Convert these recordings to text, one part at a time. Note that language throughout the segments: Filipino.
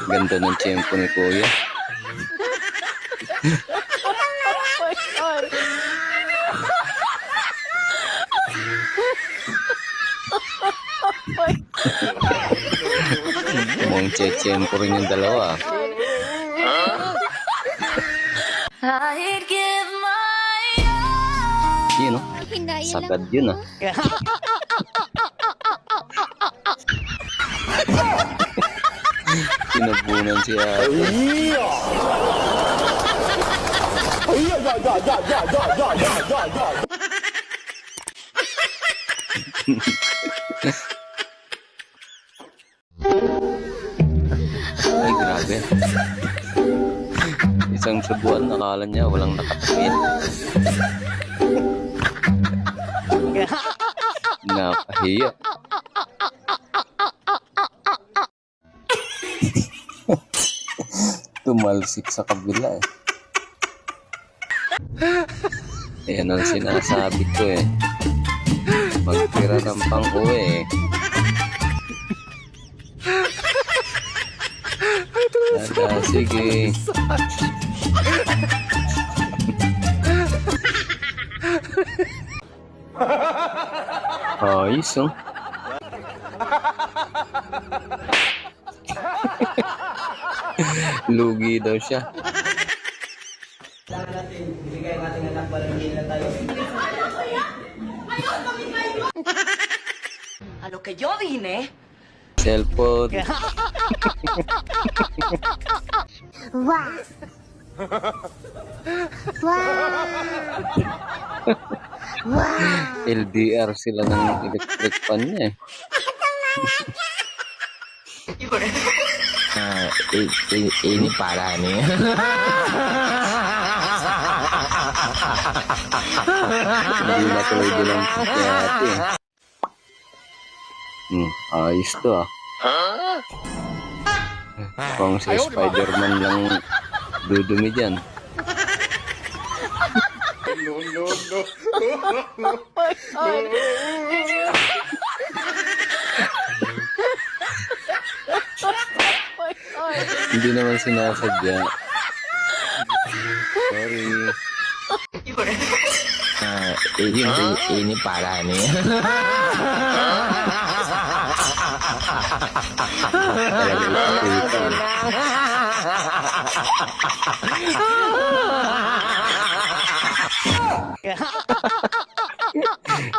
Ganda ng tiyempo ni Kuya. Mukhang tiyempo rin yung dalawa. Yun o. Sagad yun ah. Tinabunan siya. Ay, grabe. Isang subuan, nakala niya walang nakatingin. Nakahiya. Tumalsik sa kabila eh. Ayan ang sinasabi ko eh. Magtira ng pang-uwi eh. Sige. Ayos oh. Lugi daw siya. Ibigay natin anak walang hindi na tayo. A lo que yo vine. Cellphone. Wow. Wow. LDR sila ng electric fan niya eh. Ini parah nih. Hindi na tuloy bilang kati. Ayos to ah. Kung si Spider-Man lang dudumi dyan. Hindi naman sinasadya. Sorry. Ini parah nih.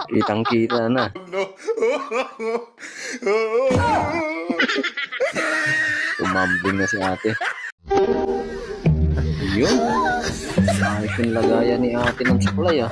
Kitang-kita na. Tumambling na si ate. Yun. Ayos yung lagayan ni ate ng suklay ah.